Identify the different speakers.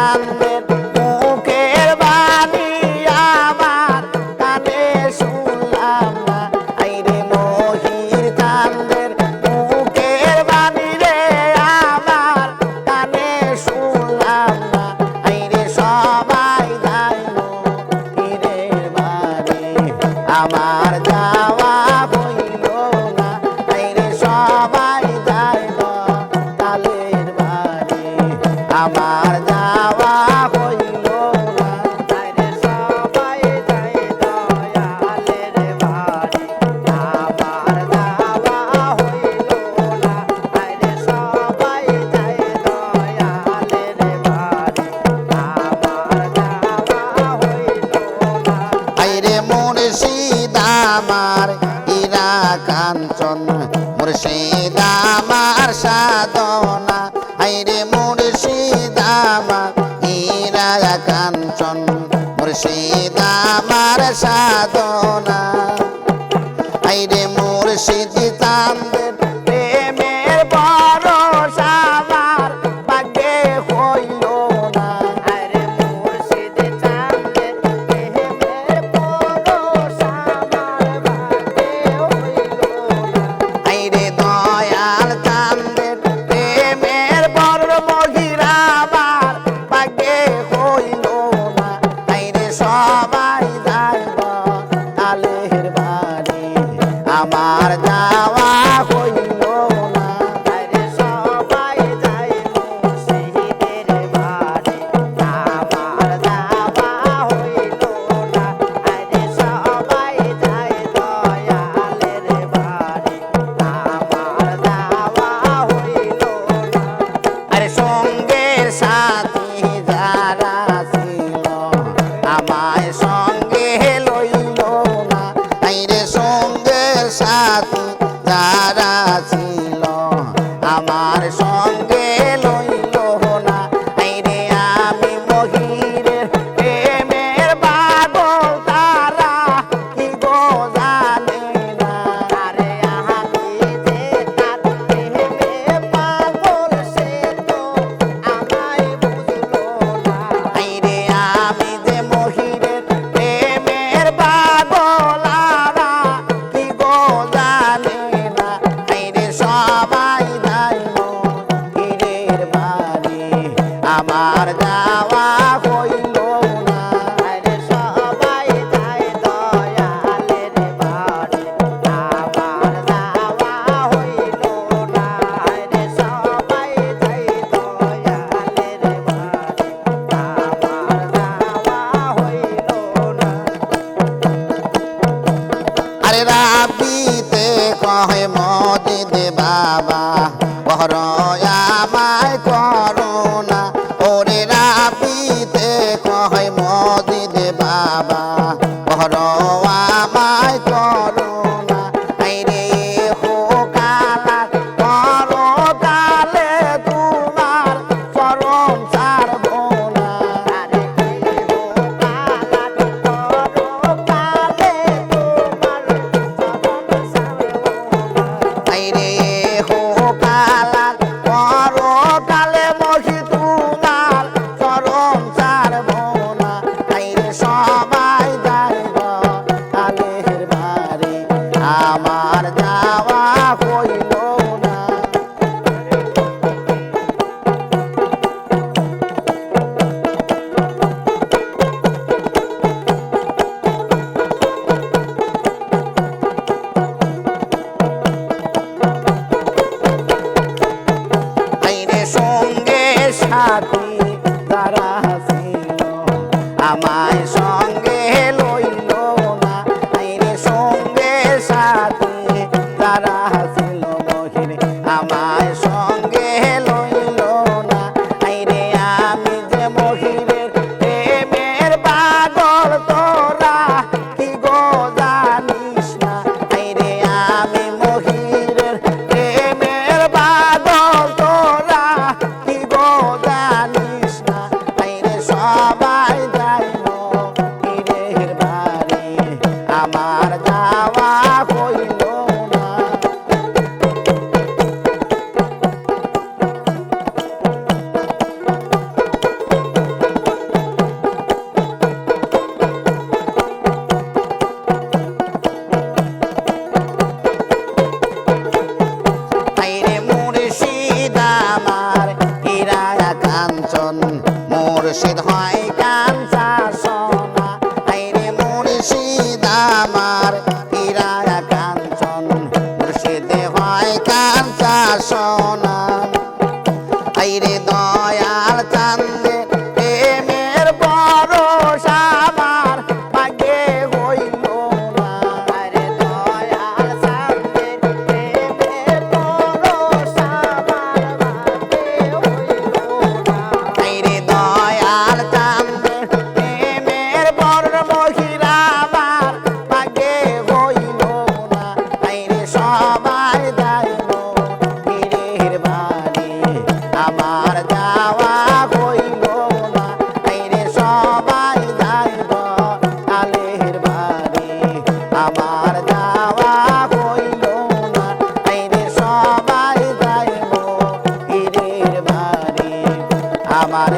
Speaker 1: চাঁদের মুখের বাণী আমার কানে শুনলাম না। আইরে মহির চাঁদের মুখের বাণী রে আমার কানে শুনলাম না। আইরে সবাই যায় মহিরের বাড়ি আমার যাওয়া হইল না। আইরে সবাই যায় তালের বাড়ি আমার যাওয়া হইল না।
Speaker 2: আরে সবাই যায় দয়ালের বাড়ি আমার যাওয়া হইল না। আরে সবাই যায় দয়ালের বাড়ি আমার যাওয়া হইল না।
Speaker 1: আইরে মুর্শিদ আমার ইরা কাঞ্চন মুর্শিদ আমার সাধনা। আইরে মুর্শিদ আমার ইরা কাঞ্চন মুর্শিদ আমার সাধনা। আইরে মুর্শিদ চাঁদের প্রেমের ভরসা আমার ভাগ্যে হইল না।
Speaker 2: আরে মুর্শিদ চাঁদের প্রেমের ভরসা আমার ভাগ্যে হইল না।
Speaker 1: আইরে দয়াল চাঁদের প্রেমের বড় মহিরা আমার ভাগ্যে হইল না। আইরে সবাই যাইব তালের বাড়ি আমার যাওয়া হইল না।
Speaker 2: আরে সবাই যায় মুর্শিদের বাড়ি আমার যাওয়া হইল না। আরে সবাই যায় দয়ালের বাড়ি আমার যাওয়া হইল না।
Speaker 1: আরে সঙ্গের সাথী যারা ছিল আমায় সঙ্গে লইল না। আইরে সঙ্গের সাথী যারা ছিল আমার সঙ্গে লইল না। আইরে আমি মহিরের প্রেমের পাগল তারা কি গো জানে না।
Speaker 2: আরে আমি যে তার প্রেমে পাগল সে তো আমায় বুঝলো না।
Speaker 1: আইরে আমি যে মহিরের প্রেমের পাগল আরা কি গো জানে না। আইরে সবাই যায় মহিরের বাড়ি আমার যাওয়া হইল না।
Speaker 2: আরে সবাই যায় দয়ালের বাড়ি আমার যাওয়া হইল না। আরে সবাই যায় দয়ালের বাড়ি আমার যাওয়া হইল না।
Speaker 1: আরে রাবিতে কহে মতি দে বাবা বহর আমায় করুণা। ওরে রাবিতে কহে মতি দে বাবা বহর আমায় করুণা। আইরে হো কালা করো কালে তোমার চরণ ছাড়ব না।
Speaker 2: আরে কেহ কালাত করো কালে তোমার চরণ ছাড়ব না।
Speaker 1: আইরে হো কালা করো কালে মহি তোমার চরণ ছাড়ব না। আইরে সবাই যাইব তালের বাড়ি আমার যাওয়া হইল না। আইরে সঙ্গে সাথী যারা ছিল আমায় সঙ্গে লইল না। আইরে সঙ্গে সাথী যারা ছিল মহির আমায় সঙ্গে লইল না। আইরে আমি যে মহিরের প্রেমের পাগল তোরা কি গো জানিস না। আইরে আমি মহিরের প্রেমের পাগল তোরা কি গো জানিস না। আইরে সবাই যায় মহিরের বাড়ি আমার যাওয়া হইল না। মুর্শিদ হয় কাঞ্চা সোনা আইরে মুর্শিদ আমার হীরা কাঞ্চন মুর্শিদ হয় কাঞ্চা সোনা আইরে দয়াল চান্দে প্রেমের বরষা আমার ভাগ্যে হইল না
Speaker 2: আরে দয়াল চাঁদের প্রেমের ভরসা আমার ভাগ্যে হইল না।
Speaker 1: আইরে দয়াল চান্দে প্রেমের বর মহিরা আমার ভাগ্যে হইল না আইরে সবাই যাইল পীরের বাড়ি আমার যাওয়া হইল না আইরে সবাই যাইব আলের বাড়ি আমার যাওয়া হইল না আইরে সবাই যাইব পীরের বাড়ি আমার